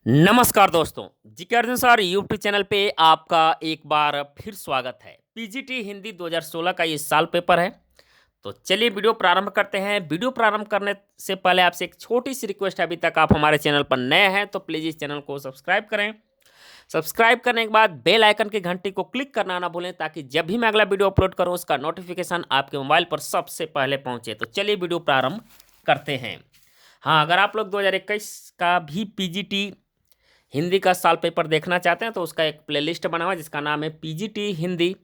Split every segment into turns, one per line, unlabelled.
नमस्कार दोस्तों, GK Arjun sir YouTube channel पे आपका एक बार फिर स्वागत है। पीजीटी हिंदी 2016 का ये साल पेपर है। तो चलिए वीडियो प्रारंभ करते हैं। वीडियो प्रारंभ करने से पहले आपसे एक छोटी सी रिक्वेस्ट है, अभी तक आप हमारे चैनल पर नए हैं तो प्लीज़ इस चैनल को सब्सक्राइब करें। सब्सक्राइब करने के बाद बेल आइकन की घंटी को क्लिक करना ना भूलें, ताकि जब भी मैं अगला वीडियो अपलोड करूँ उसका नोटिफिकेशन आपके मोबाइल पर सबसे पहले पहुँचे। तो चलिए वीडियो प्रारंभ करते हैं। हाँ, अगर आप लोग 2021 का भी पीजीटी हिंदी का साल पेपर देखना चाहते हैं तो उसका एक प्लेलिस्ट बना हुआ है जिसका नाम है पीजीटी हिंदी,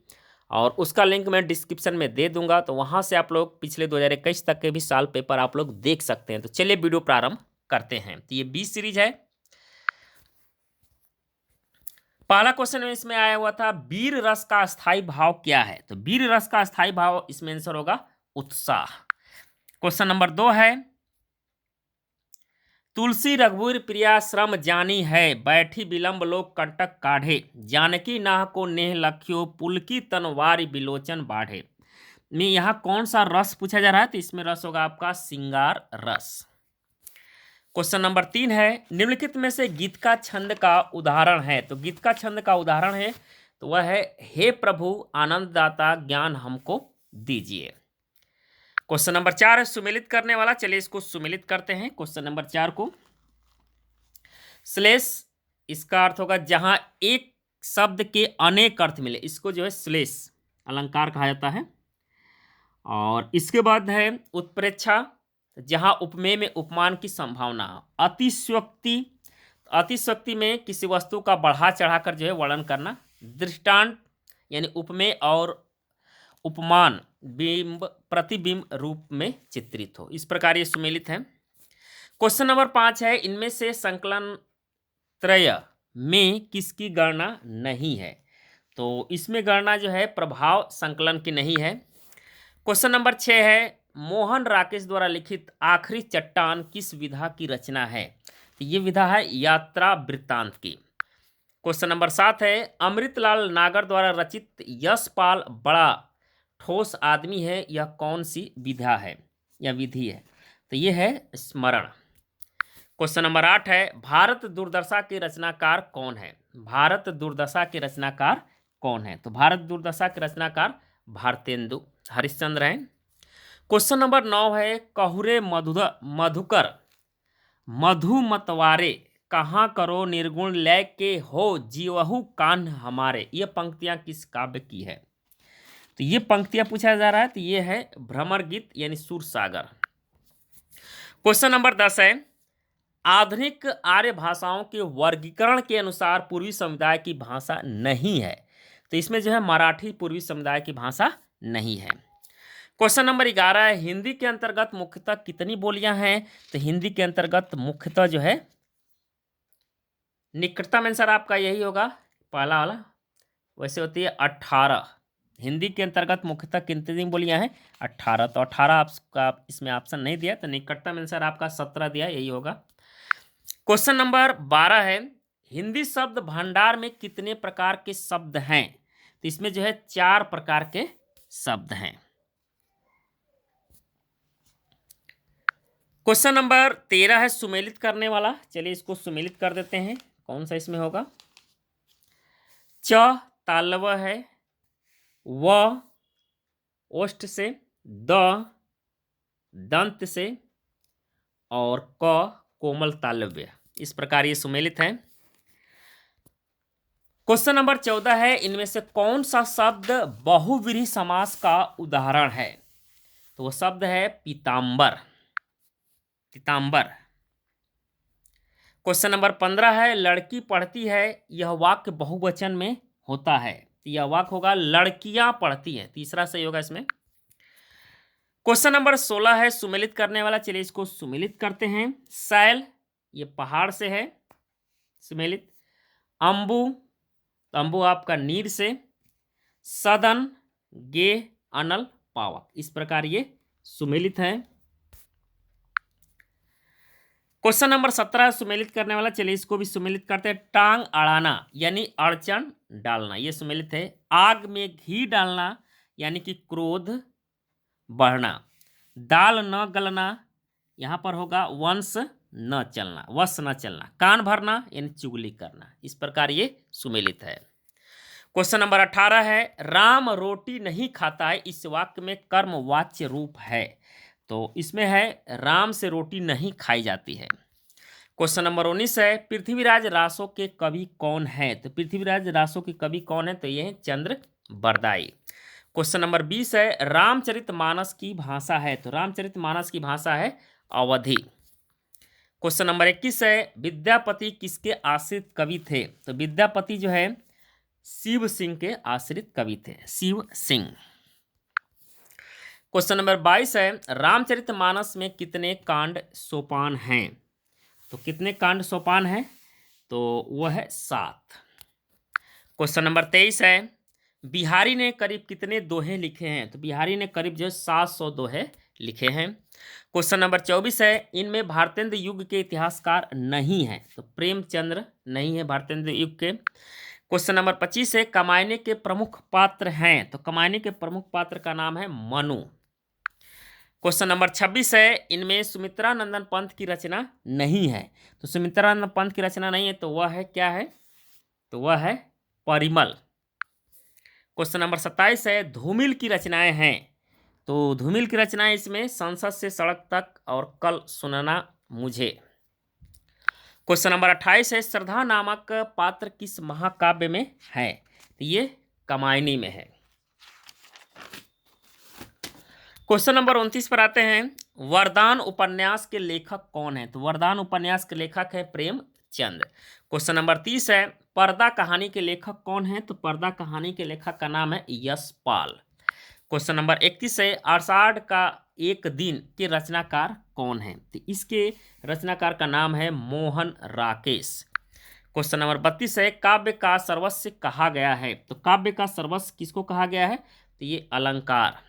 और उसका लिंक मैं डिस्क्रिप्शन में दे दूंगा। तो वहां से आप लोग पिछले 2021 तक के भी साल पेपर आप लोग देख सकते हैं। तो चलिए वीडियो प्रारंभ करते हैं। तो ये 20 सीरीज है। पहला क्वेश्चन इसमें आया हुआ था, वीर रस का स्थायी भाव क्या है? तो वीर रस का स्थायी भाव इसमें आंसर होगा उत्साह। क्वेश्चन नंबर 2 है, तुलसी रघुवीर प्रिया श्रम जानी है, बैठी विलंब लोक कंटक काढ़े, जानकी नाह को नेह लख्यो, पुलकी तनवारी बिलोचन बाढ़े। में यहाँ कौन सा रस पूछा जा रहा है? तो इसमें रस होगा आपका सिंगार रस। क्वेश्चन नंबर 3 है, निम्नलिखित में से गीत का छंद का उदाहरण है? तो गीत का छंद का उदाहरण है तो वह है, हे प्रभु आनंद दाता ज्ञान हमको दीजिए। क्वेश्चन नंबर 4 है, सुमेलित करने वाला। चलिए इसको सुमेलित करते हैं। क्वेश्चन नंबर 4 को, श्लेष इसका अर्थ होगा जहां एक शब्द के अनेक अर्थ मिले, इसको जो है श्लेष अलंकार कहा जाता है। और इसके बाद है उत्प्रेक्षा, जहां उपमेय में उपमान की संभावना हो। अतिशयोक्ति, अतिशयोक्ति में किसी वस्तु का बढ़ा चढ़ाकर जो है वर्णन करना। दृष्टांत यानी उपमेय और उपमान बिंब प्रतिबिंब रूप में चित्रित हो, इस प्रकार ये सुमेलित है। क्वेश्चन नंबर 5 है, इनमें से संकलन त्रय में किसकी गणना नहीं है? तो इसमें गणना जो है प्रभाव संकलन की नहीं है। क्वेश्चन नंबर 6 है, मोहन राकेश द्वारा लिखित आखिरी चट्टान किस विधा की रचना है? तो ये विधा है यात्रा वृत्तांत की। क्वेश्चन नंबर 7 है, अमृतलाल नागर द्वारा रचित यशपाल बड़ा ठोस आदमी है, यह कौन सी विधा है या विधि है? तो ये है स्मरण। क्वेश्चन नंबर 8 है, भारत दुर्दशा के रचनाकार कौन है? भारत दुर्दशा के रचनाकार कौन है? तो भारत दुर्दशा के रचनाकार भारतेंदु हरिश्चंद्र हैं। क्वेश्चन नंबर 9 है, कहुरे मधुकर मधुमतवारे कहाँ करो निर्गुण लय के हो, जीवहु कान्ह हमारे, ये पंक्तियां किस काव्य की है? तो ये पंक्तियां पूछा जा रहा है, तो ये है भ्रमर गीत यानी सूरसागर। क्वेश्चन नंबर 10 है, आधुनिक आर्य भाषाओं के वर्गीकरण के अनुसार पूर्वी समुदाय की भाषा नहीं है। तो इसमें जो है मराठी पूर्वी समुदाय की भाषा नहीं है। क्वेश्चन नंबर 11 है, हिंदी के अंतर्गत मुख्यतः कितनी बोलियां हैं? तो हिंदी के अंतर्गत मुख्यतः जो है, निकटतम आंसर आपका यही होगा पहला वाला, वैसे होती है 18। हिंदी के अंतर्गत मुख्यतः कितनी बोलियां हैं? 18। तो 18 आपका इसमें ऑप्शन नहीं दिया, तो निकटतम आंसर आपका 17 दिया, यही होगा। क्वेश्चन नंबर 12 है, हिंदी शब्द भंडार में कितने प्रकार के शब्द हैं? तो इसमें जो है 4 प्रकार के शब्द हैं। क्वेश्चन नंबर 13 है, सुमेलित करने वाला। चलिए इसको सुमेलित कर देते हैं। कौन सा इसमें होगा? च तालव है, व ओष्ठ से, द दंत से, और क कोमल तालव्य, इस प्रकार ये सुमेलित है। क्वेश्चन नंबर 14 है, इनमें से कौन सा शब्द बहुव्रीहि समास का उदाहरण है? तो वो शब्द है पीतांबर, पीतांबर। क्वेश्चन नंबर 15 है, लड़की पढ़ती है, यह वाक्य बहुवचन में होता है। तो यह वाक्य होगा लड़कियां पढ़ती हैं, तीसरा सही होगा इसमें। क्वेश्चन नंबर 16 है, सुमेलित करने वाला। चलिए इसको सुमेलित करते हैं। शैल, ये पहाड़ से है, सुमेलित। अंबु, अंबु आपका नीर से। सदन, गे अनल पावक, इस प्रकार ये सुमेलित है। क्वेश्चन नंबर 17 सुमेलित करने वाला। चलिए इसको भी सुमेलित करते हैं। टांग अड़ाना यानी अड़चन डालना, ये सुमेलित है। आग में घी डालना यानी कि क्रोध बढ़ना। दाल न गलना, यहाँ पर होगा वंश न चलना, वश न चलना, कान भरना यानी चुगली करना, इस प्रकार ये सुमेलित है। क्वेश्चन नंबर 18 है, राम रोटी नहीं खाता है, इस वाक्य में कर्म वाच्य रूप है। तो इसमें है राम से रोटी नहीं खाई जाती है। क्वेश्चन नंबर 19 है, पृथ्वीराज रासो के कवि कौन है? तो पृथ्वीराज रासो के कवि कौन है? तो ये है चंद्र बरदाई। क्वेश्चन नंबर 20 है, रामचरितमानस की भाषा है? तो रामचरितमानस की भाषा है अवधी। क्वेश्चन नंबर 21 है, विद्यापति किसके आश्रित कवि थे? तो विद्यापति जो है शिव सिंह के आश्रित कवि थे, शिव सिंह। क्वेश्चन नंबर 22 है, रामचरितमानस में कितने कांड सोपान हैं? तो कितने कांड सोपान हैं? तो वह है 7। क्वेश्चन नंबर 23 है, बिहारी ने करीब कितने दोहे लिखे हैं? तो बिहारी ने करीब जो 700 दोहे लिखे हैं। क्वेश्चन नंबर 24 है, इनमें भारतेंद्र युग के इतिहासकार नहीं है? तो प्रेमचंद्र नहीं है भारतेंद्र युग के। क्वेश्चन नंबर 25 है, कमायने के प्रमुख पात्र हैं? तो कमायने के प्रमुख पात्र का नाम है मनु। क्वेश्चन नंबर 26 है, इनमें सुमित्रानंदन पंथ की रचना नहीं है? तो सुमित्रानंदन पंथ की रचना नहीं है, तो वह है क्या है? तो वह है परिमल। क्वेश्चन नंबर 27 है, धूमिल की रचनाएं हैं? तो धूमिल की रचनाएं इसमें संसद से सड़क तक और कल सुनना मुझे। क्वेश्चन नंबर 28 है, श्रद्धा नामक पात्र किस महाकाव्य में है? तो ये कमायनी में है। क्वेश्चन नंबर 29 पर आते हैं, वरदान उपन्यास के लेखक कौन है? तो वरदान उपन्यास के लेखक है प्रेमचंद। क्वेश्चन नंबर 30 है, पर्दा कहानी के लेखक कौन है? तो पर्दा कहानी के लेखक का नाम है यशपाल। क्वेश्चन नंबर 31 है, आषाढ़ का एक दिन के रचनाकार कौन है? तो इसके रचनाकार का नाम है मोहन राकेश। क्वेश्चन नंबर 32 है, काव्य का सर्वस्व कहा गया है? तो काव्य का सर्वस्व किसको कहा गया है? तो ये अलंकार।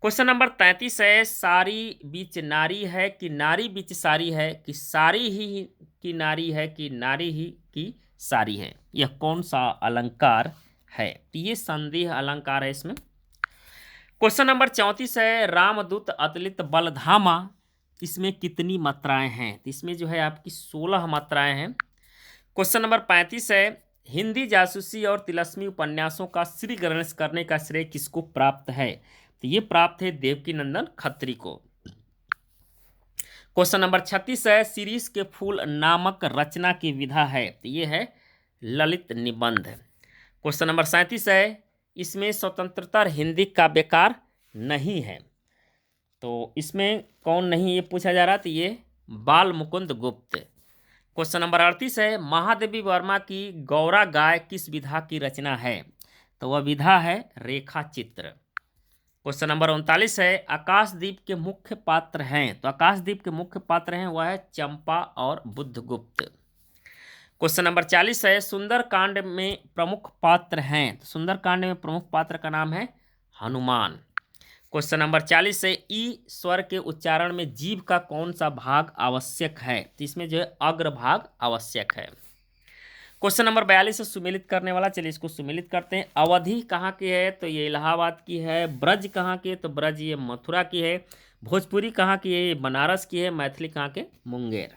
क्वेश्चन नंबर 33 है, सारी बीच नारी है कि नारी बीच सारी है, कि सारी ही की नारी है कि नारी ही की सारी है? यह कौन सा अलंकार है? तो ये संदेह अलंकार है इसमें। क्वेश्चन नंबर 34 है, रामदूत अतुलित बलधामा, इसमें कितनी मात्राएं हैं? तो इसमें जो है आपकी 16 मात्राएं हैं। क्वेश्चन नंबर 35 है, हिंदी जासूसी और तिलस्मी उपन्यासों का श्री गणेश करने का श्रेय किसको प्राप्त है? तो ये प्राप्त है देवकीनंदन खत्री को। क्वेश्चन नंबर 36 है, शिरीष के फूल नामक रचना की विधा है? तो ये है ललित निबंध। क्वेश्चन नंबर 37 है, इसमें स्वतंत्रता हिंदी काव्यकार नहीं है? तो इसमें कौन नहीं ये पूछा जा रहा? तो ये बाल मुकुंद गुप्त। क्वेश्चन नंबर 38 है, महादेवी वर्मा की गौरा गाय किस विधा की रचना है? तो वह विधा है रेखा चित्र। क्वेश्चन नंबर 39 है, आकाशदीप के मुख्य पात्र हैं? तो आकाशदीप के मुख्य पात्र हैं वह है चंपा और बुद्धगुप्त। क्वेश्चन नंबर 40 है, सुंदरकांड में प्रमुख पात्र हैं? तो सुंदरकांड में प्रमुख पात्र का नाम है हनुमान। क्वेश्चन नंबर 40 है, ई स्वर के उच्चारण में जीभ का कौन सा भाग आवश्यक है? तो इसमें जो है अग्रभाग आवश्यक है। क्वेश्चन नंबर 42 है, सुमेलित करने वाला, चलिए इसको सुमेलित करते हैं। अवधि कहाँ की है? तो ये इलाहाबाद की है। ब्रज कहाँ की है? तो ब्रज ये मथुरा की है। भोजपुरी कहाँ की है? ये बनारस की है। मैथिली कहाँ के? मुंगेर।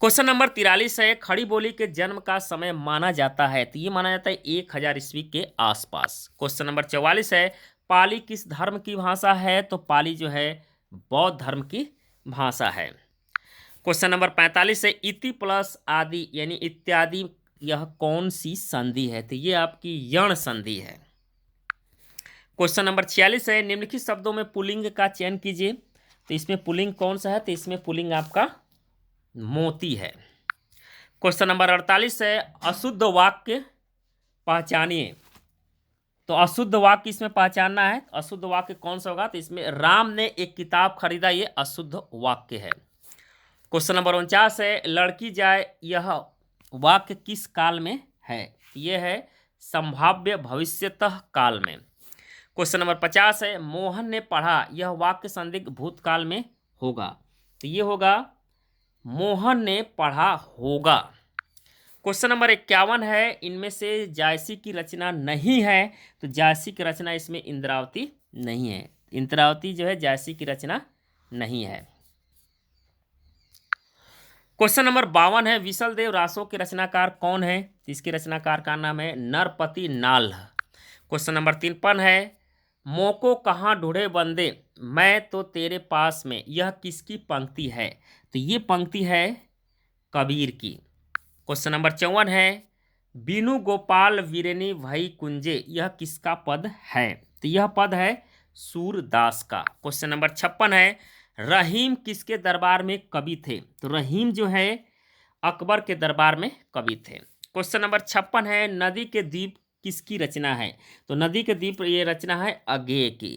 क्वेश्चन नंबर 43 है, खड़ी बोली के जन्म का समय माना जाता है? तो ये माना जाता है 1000 ईस्वी के आसपास। क्वेश्चन नंबर 44 है, पाली किस धर्म की भाषा है? तो पाली जो है बौद्ध धर्म की भाषा है। क्वेश्चन नंबर 45 है, इति प्लस आदि यानी इत्यादि, यह कौन सी संधि है? तो ये आपकी यण संधि है। क्वेश्चन नंबर 46 है, निम्नलिखित शब्दों में पुल्लिंग का चयन कीजिए। तो इसमें पुल्लिंग कौन सा है? तो इसमें पुल्लिंग आपका मोती है। क्वेश्चन नंबर 48 है, अशुद्ध वाक्य पहचानिए। तो अशुद्ध वाक्य इसमें पहचानना है। अशुद्ध वाक्य कौन सा होगा? तो इसमें राम ने एक किताब खरीदा, ये अशुद्ध वाक्य है। क्वेश्चन नंबर 49 है, लड़की जाए, यह वाक्य किस काल में है? यह है संभाव्य भविष्यतः काल में। क्वेश्चन नंबर 50 है, मोहन ने पढ़ा, यह वाक्य संदिग्ध भूतकाल में होगा? तो ये होगा मोहन ने पढ़ा होगा। क्वेश्चन नंबर 51 है, इनमें से जायसी की रचना नहीं है? तो जायसी की रचना इसमें इंद्रावती नहीं है। इंद्रावती जो है जायसी की रचना नहीं है। क्वेश्चन नंबर 52 है, विसल देव रासो के रचनाकार कौन है? इसके रचनाकार का नाम है नरपति नाल्ह। क्वेश्चन नंबर 53 है, मोको कहाँ ढूंढे बंदे मैं तो तेरे पास में, यह किसकी पंक्ति है? तो ये पंक्ति है कबीर की। क्वेश्चन नंबर 54 है, बीनू गोपाल वीरेनी भई कुंजे, यह किसका पद है? तो यह पद है सूरदास का। क्वेश्चन नंबर 56 है, रहीम किसके दरबार में कवि थे? तो रहीम जो है अकबर के दरबार में कवि थे। क्वेश्चन नंबर 56 है, नदी के द्वीप किसकी रचना है? तो नदी के द्वीप ये रचना है अगेय की।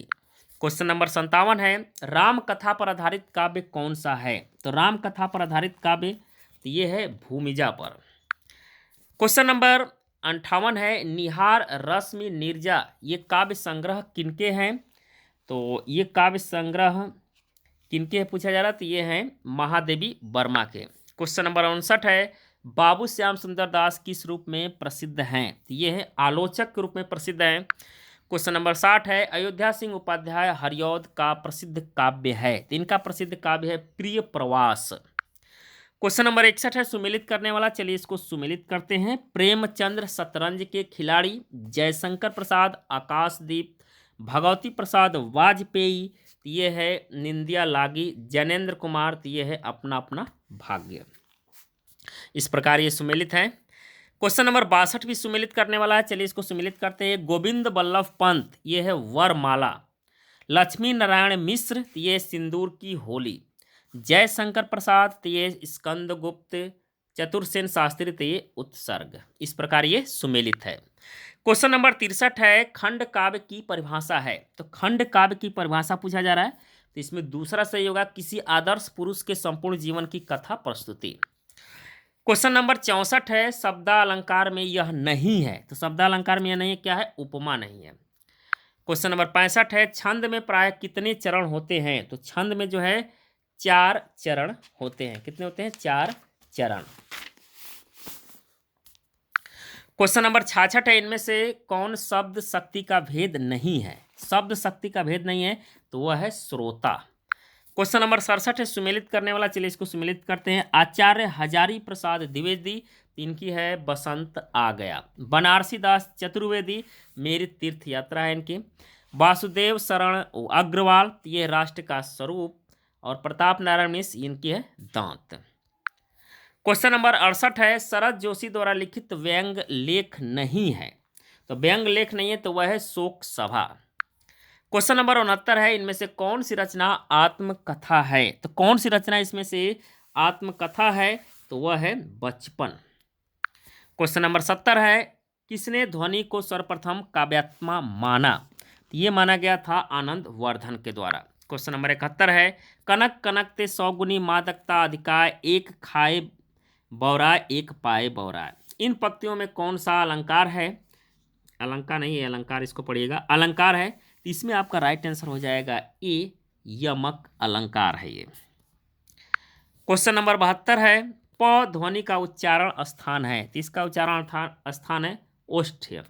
क्वेश्चन नंबर 57 है, राम कथा पर आधारित काव्य कौन सा है? तो राम कथा पर आधारित काव्य तो ये है भूमिजा पर। क्वेश्चन नंबर 58 है, निहार रश्मि नीरजा, ये काव्य संग्रह किनके हैं? तो ये काव्य संग्रह किनके पूछा जा रहा है? तो ये हैं महादेवी वर्मा के। क्वेश्चन नंबर 59 है, बाबू श्याम सुंदर दास किस रूप में प्रसिद्ध हैं? तो ये है आलोचक के रूप में प्रसिद्ध हैं। क्वेश्चन नंबर 60 है, अयोध्या सिंह उपाध्याय हरिऔध का प्रसिद्ध काव्य है? तो इनका प्रसिद्ध काव्य है प्रिय प्रवास। क्वेश्चन नंबर 61 है, सुमेलित करने वाला, चलिए इसको सुमेलित करते हैं। प्रेमचंद्र शतरंज के खिलाड़ी, जयशंकर प्रसाद आकाशदीप, भगवती प्रसाद वाजपेयी, ये है निंदिया लागी, जैनेन्द्र कुमार, तो ये है अपना अपना भाग्य। इस प्रकार ये सुमेलित है। क्वेश्चन नंबर 62 भी सुमेलित करने वाला है, चलिए इसको सुमेलित करते हैं। गोविंद बल्लभ पंत, ये है वरमाला। लक्ष्मी नारायण मिश्र, ये सिंदूर की होली। जयशंकर प्रसाद, ये स्कंदगुप्त। चतुर्सेन शास्त्री, ये उत्सर्ग। इस प्रकार ये सुमेलित है। क्वेश्चन नंबर 63 है, खंड काव्य की परिभाषा है? तो खंड काव्य की परिभाषा पूछा जा रहा है, तो इसमें दूसरा सही होगा, किसी आदर्श पुरुष के संपूर्ण जीवन की कथा प्रस्तुति। क्वेश्चन नंबर 64 है, शब्दालंकार में यह नहीं है? तो शब्दालंकार में यह नहीं है, क्या है? उपमा नहीं है। क्वेश्चन नंबर 65 है, छंद में प्राय कितने चरण होते हैं? तो छंद में जो है 4 चरण होते हैं। कितने होते हैं? 4 चरण। क्वेश्चन नंबर 66 है, इनमें से कौन शब्द शक्ति का भेद नहीं है? शब्द शक्ति का भेद नहीं है, तो वह है श्रोता। क्वेश्चन नंबर 67 है, सुमेलित करने वाला, चलिए इसको सुमेलित करते हैं। आचार्य हजारी प्रसाद द्विवेदी, इनकी है बसंत आ गया। बनारसी दास चतुर्वेदी, मेरी तीर्थ यात्रा है इनकी। वासुदेव शरण अग्रवाल, ये राष्ट्र का स्वरूप। और प्रताप नारायण मिश्र, इनकी है दांत। क्वेश्चन नंबर 68 है, शरद जोशी द्वारा लिखित व्यंग लेख नहीं है? तो व्यंग लेख नहीं है, तो वह है शोक सभा। क्वेश्चन नंबर 69 है, इनमें से कौन सी रचना आत्मकथा है? तो कौन सी रचना इसमें से आत्मकथा है? तो वह है बचपन। क्वेश्चन नंबर 70 है, किसने ध्वनि को सर्वप्रथम काव्यात्मा माना? तो ये माना गया था आनंद वर्धन के द्वारा। क्वेश्चन नंबर 71 है, कनक कनक ते सौगुनी मादकता अधिकाय, एक खाए बौराय एक पाए बौराय, इन पंक्तियों में कौन सा अलंकार है? अलंकार नहीं है, अलंकार इसको पढ़िएगा, अलंकार है। तो इसमें आपका राइट आंसर हो जाएगा ए, यमक अलंकार है ये। क्वेश्चन नंबर 72 है, प ध्वनि का उच्चारण स्थान है? तो इसका उच्चारण स्थान है ओष्ठ्य।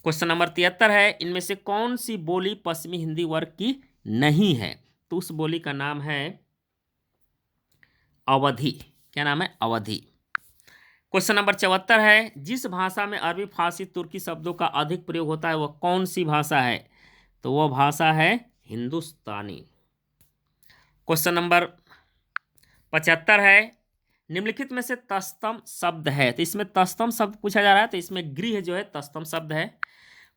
क्वेश्चन नंबर 73 है, इनमें से कौन सी बोली पश्चिमी हिंदी वर्ग की नहीं है? तो उस बोली का नाम है अवधी। क्या नाम है? अवधी। क्वेश्चन नंबर 74 है, जिस भाषा में अरबी, फारसी, तुर्की शब्दों का अधिक प्रयोग होता है वह कौन सी भाषा है? तो वह भाषा है हिंदुस्तानी। क्वेश्चन नंबर 75 है, निम्नलिखित में से तस्तम शब्द है? तो इसमें तस्तम शब्द पूछा जा रहा है, तो इसमें गृह जो है तस्तम शब्द है।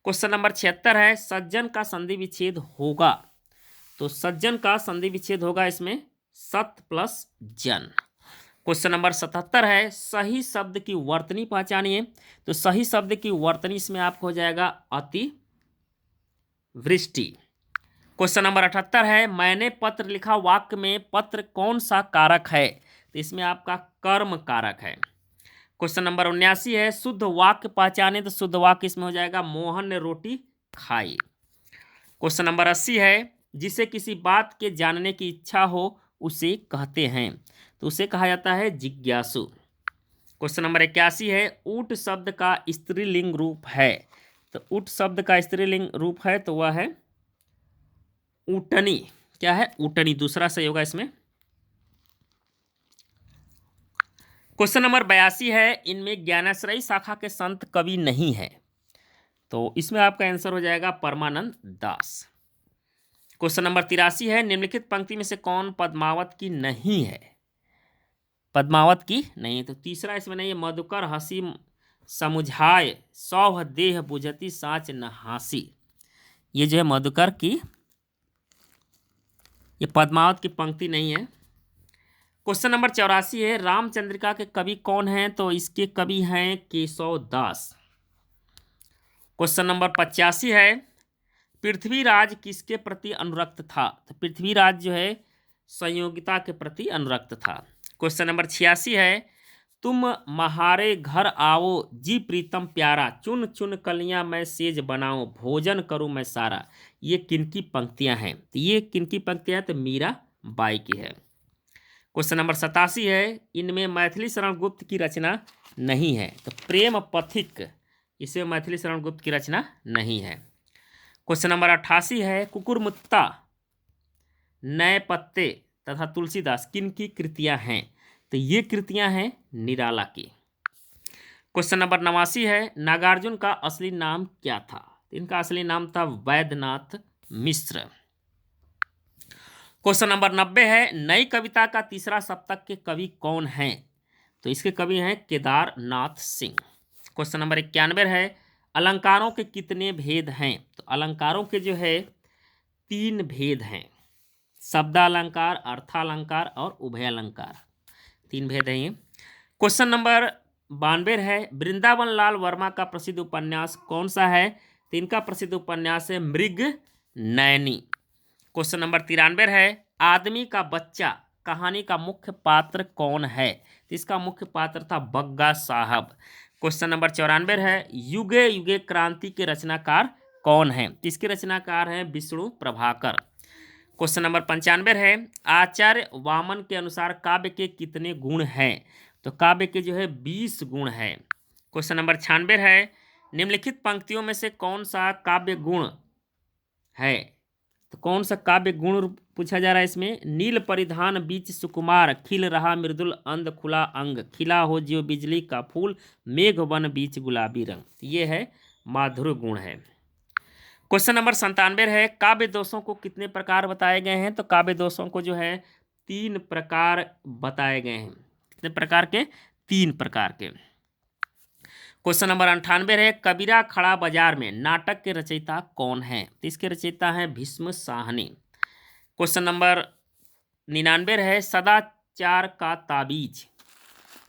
क्वेश्चन नंबर 76 है, सज्जन का संधि विच्छेद होगा? तो सज्जन का संधि विच्छेद होगा इसमें सत प्लस जन। क्वेश्चन नंबर 77 है, सही शब्द की वर्तनी पहचानिए? तो सही शब्द की वर्तनी इसमें आपको हो जाएगा अति वृष्टि। क्वेश्चन नंबर 78 है, मैंने पत्र लिखा वाक्य में पत्र कौन सा कारक है? तो इसमें आपका कर्म कारक है। क्वेश्चन नंबर 79 है, शुद्ध वाक्य पहचाने? तो शुद्ध वाक्य इसमें हो जाएगा मोहन ने रोटी खाई। क्वेश्चन नंबर 80 है, जिसे किसी बात के जानने की इच्छा हो उसे कहते हैं? तो उसे कहा जाता है जिज्ञासु। क्वेश्चन नंबर 81 है, ऊट शब्द का स्त्रीलिंग रूप है? तो ऊट शब्द का स्त्रीलिंग रूप है, तो वह है ऊटनी। क्या है? ऊटनी। दूसरा सही होगा इसमें। क्वेश्चन नंबर 82 है, इनमें ज्ञानाश्रयी शाखा के संत कवि नहीं है, तो इसमें आपका आंसर हो जाएगा परमानंद दास। क्वेश्चन नंबर 83 है, निम्नलिखित पंक्ति में से कौन पद्मावत की नहीं है? पद्मावत की नहीं है, तो तीसरा इसमें नहीं है, मधुकर हंसी समुझाए सौह देह बुझती साँच न हासी। ये जो है मधुकर की, ये पद्मावत की पंक्ति नहीं है। क्वेश्चन नंबर 84 है, रामचंद्रिका के कवि कौन हैं? तो इसके कवि हैं केशव दास। क्वेश्चन नंबर 85 है, पृथ्वीराज किसके प्रति अनुरक्त था? तो पृथ्वीराज जो है संयोगिता के प्रति अनुरक्त था। क्वेश्चन नंबर 86 है, तुम महारे घर आओ जी प्रीतम प्यारा, चुन चुन कलियां मैं सेज बनाऊं, भोजन करूं मैं सारा। ये किनकी पंक्तियां हैं? तो ये किनकी पंक्तियां हैं? तो मीरा बाई की है। क्वेश्चन नंबर 87 है, इनमें मैथिली शरण गुप्त की रचना नहीं है, तो प्रेम पथिक, इसमें मैथिली शरण गुप्त की रचना नहीं है। क्वेश्चन नंबर 88 है, कुकुरमुत्ता, नए पत्ते तथा तुलसीदास किन की कृतियां हैं? तो ये कृतियां हैं निराला की। क्वेश्चन नंबर 89 है, नागार्जुन का असली नाम क्या था? इनका असली नाम था वैद्यनाथ मिश्र। क्वेश्चन नंबर 90 है, नई कविता का तीसरा सप्तक के कवि कौन हैं? तो इसके कवि हैं केदारनाथ सिंह। क्वेश्चन नंबर 91 है, अलंकारों के कितने भेद हैं? तो अलंकारों के जो है 3 भेद हैं, शब्दालंकार, अर्थालंकार और उभयालंकार, 3 भेद हैं ये। क्वेश्चन नंबर 92 है, वृंदावन लाल वर्मा का प्रसिद्ध उपन्यास कौन सा है? तो इनका प्रसिद्ध उपन्यास है मृग नयनी। क्वेश्चन नंबर 93 है, आदमी का बच्चा कहानी का मुख्य पात्र कौन है? तो इसका मुख्य पात्र था बग्गा साहब। क्वेश्चन नंबर 94 है, युगे युगे क्रांति के रचनाकार कौन है? तो इसके रचनाकार हैं विष्णु प्रभाकर। क्वेश्चन नंबर 95 है, आचार्य वामन के अनुसार काव्य के कितने गुण हैं? तो काव्य के जो है 20 गुण है। क्वेश्चन नंबर 96 है, निम्नलिखित पंक्तियों में से कौन सा काव्य गुण है? तो कौन सा काव्य गुण पूछा जा रहा है इसमें? नील परिधान बीच सुकुमार, खिल रहा मृदुल अंध खुला अंग, खिला हो जो बिजली का फूल, मेघ वन बीच गुलाबी रंग। ये है माधुर्य गुण है। क्वेश्चन नंबर 97 है, काव्य दोषों को कितने प्रकार बताए गए हैं? तो काव्य दोषों को जो है 3 प्रकार बताए गए हैं। कितने प्रकार के? 3 प्रकार के। क्वेश्चन नंबर 98 है, कबीरा खड़ा बाजार में नाटक के रचयिता कौन है? तो इसके रचयिता हैं भीष्म साहनी। क्वेश्चन नंबर 99 है, सदाचार का ताबीज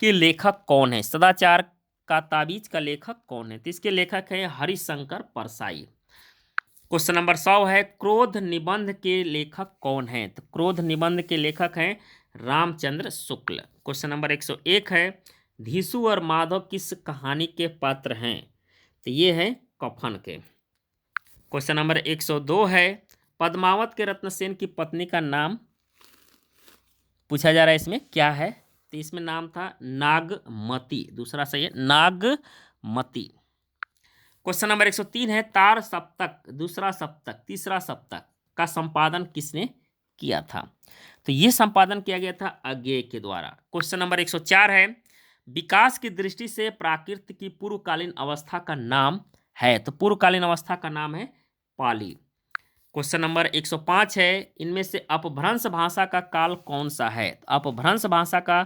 के लेखक कौन है? सदाचार का ताबीज का लेखक कौन है? तो इसके लेखक है हरिशंकर परसाई। क्वेश्चन नंबर 100 है, क्रोध निबंध के लेखक कौन है? तो क्रोध निबंध के लेखक हैं रामचंद्र शुक्ल। क्वेश्चन नंबर 101 है, धीसु और माधव किस कहानी के पात्र हैं? तो ये है कफन के। क्वेश्चन नंबर 102 है, पद्मावत के रत्नसेन की पत्नी का नाम पूछा जा रहा है, इसमें क्या है? तो इसमें नाम था नागमती, दूसरा सही है नागमती। क्वेश्चन नंबर 103 है, तार सप्तक, दूसरा सप्तक, तीसरा सप्तक का संपादन किसने किया था? तो ये संपादन किया गया था अज्ञेय के द्वारा। क्वेश्चन नंबर 104 है, विकास की दृष्टि से प्राकृत की पूर्वकालीन अवस्था का नाम है? तो पूर्वकालीन अवस्था का नाम है पाली। क्वेश्चन नंबर 105 है, इनमें से अपभ्रंश भाषा का काल कौन सा है? तो अपभ्रंश भाषा का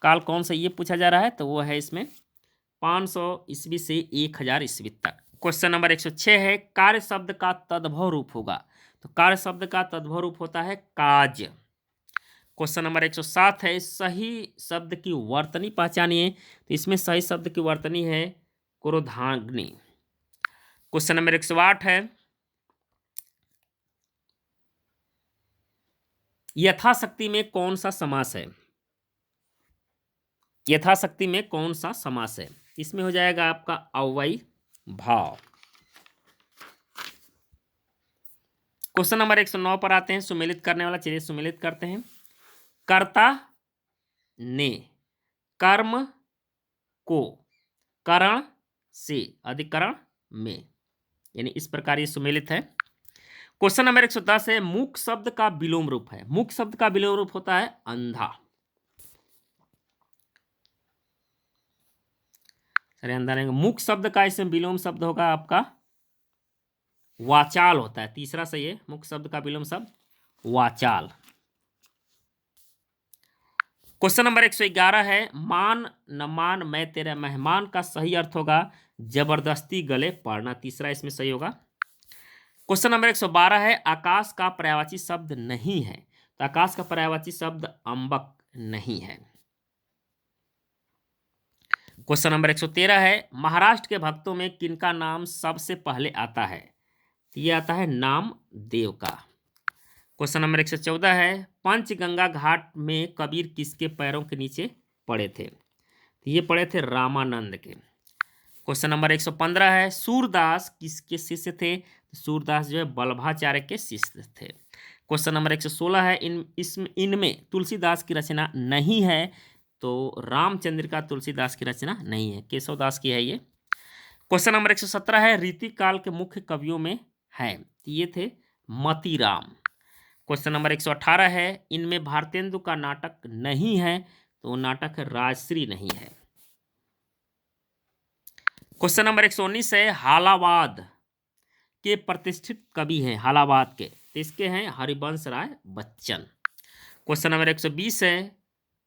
काल कौन सा ये पूछा जा रहा है, तो वो है इसमें 500 ईस्वी से 1000 ईस्वी तक। क्वेश्चन नंबर 106 है, कार्य शब्द का तद्भव रूप होगा? तो कार्य शब्द का तद्भव रूप होता है काज। क्वेश्चन नंबर 107 है, सही शब्द की वर्तनी पहचानिए? तो इसमें सही शब्द की वर्तनी है क्रोधाग्नि। क्वेश्चन नंबर 108 है, यथाशक्ति में कौन सा समास है? यथाशक्ति में कौन सा समास है? इसमें हो जाएगा आपका अव्ययी भाव। क्वेश्चन नंबर 109 पर आते हैं, सुमेलित करने वाला। चलिए सुमेलित करते हैं। कर्ता ने कर्म को करण से अधिकरण में, यानी इस प्रकार ये सुमेलित है। क्वेश्चन नंबर 110 है, मूक शब्द का विलोम रूप है? मूक शब्द का विलोम रूप होता है अंधा। सर अंदर आएंगे। मुख शब्द का इसमें विलोम शब्द होगा आपका वाचाल होता है। तीसरा सही है, मुख शब्द का विलोम शब्द वाचाल। क्वेश्चन नंबर 111 है, मान न मान मैं तेरा मेहमान का सही अर्थ होगा जबरदस्ती गले पड़ना। तीसरा इसमें सही होगा। क्वेश्चन नंबर 112 है, आकाश का पर्यायवाची शब्द नहीं है। तो आकाश का पर्यायवाची शब्द अंबक नहीं है। क्वेश्चन नंबर 113 है, महाराष्ट्र के भक्तों में किनका नाम सबसे पहले आता है। तो ये आता है नामदेव का। क्वेश्चन नंबर 114 है, पंचगंगा घाट में कबीर किसके पैरों के नीचे पड़े थे। तो ये पड़े थे रामानंद के। क्वेश्चन नंबर 115 है, सूरदास किसके शिष्य थे। सूरदास जो है वल्लभाचार्य के शिष्य थे। क्वेश्चन नंबर 116 है, इनमें तुलसीदास की रचना नहीं है। तो रामचंद्र का तुलसीदास की रचना नहीं है, केशवदास की है ये। क्वेश्चन नंबर 117 है, रीतिकाल के मुख्य कवियों में है। ये थे मतीराम। क्वेश्चन नंबर 118 है, इनमें भारतेंदु का नाटक नहीं है। तो नाटक राजश्री नहीं है। क्वेश्चन नंबर 119 है, हालावाद के प्रतिष्ठित कवि हैं। हालावाद के इसके हैं हरिवंश राय बच्चन। क्वेश्चन नंबर 120 है,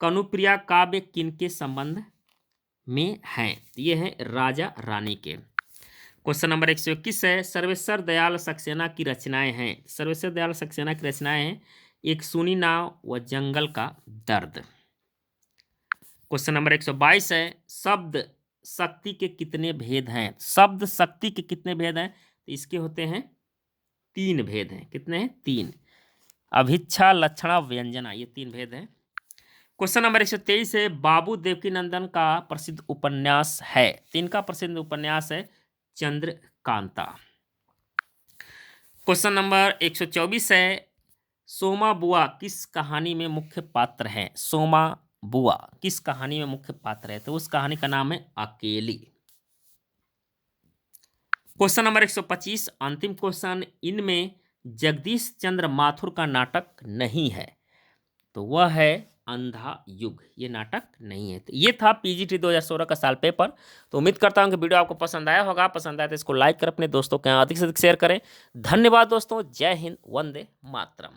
कनुप्रिया काव्य किनके संबंध में है। ये है राजा रानी के। क्वेश्चन नंबर 121 है, सर्वेश्वर दयाल सक्सेना की रचनाएं हैं। सर्वेश्वर दयाल सक्सेना की रचनाएं हैं, एक सूनी नाव व जंगल का दर्द। क्वेश्चन नंबर 122 है, शब्द शक्ति के कितने भेद हैं। शब्द शक्ति के कितने भेद हैं। तो इसके होते हैं 3 भेद हैं। कितने हैं? 3। अभिच्छा, लक्षणा, व्यंजना, ये 3 भेद हैं। क्वेश्चन नंबर 123 है, बाबू देवकीनंदन का प्रसिद्ध उपन्यास है। 3 का प्रसिद्ध उपन्यास है चंद्रकांता। क्वेश्चन नंबर 124 है, सोमा बुआ किस कहानी में मुख्य पात्र है। सोमा बुआ किस कहानी में मुख्य पात्र है। तो उस कहानी का नाम है अकेली। क्वेश्चन नंबर 125 अंतिम क्वेश्चन, इनमें जगदीश चंद्र माथुर का नाटक नहीं है। तो वह है अंधा युग। ये नाटक नहीं है। तो ये था पीजीटी 2016 का साल पेपर। तो उम्मीद करता हूं कि वीडियो आपको पसंद आया होगा। पसंद आया तो इसको लाइक कर अपने दोस्तों के यहाँ अधिक से अधिक शेयर करें। धन्यवाद दोस्तों। जय हिंद, वंदे मातरम।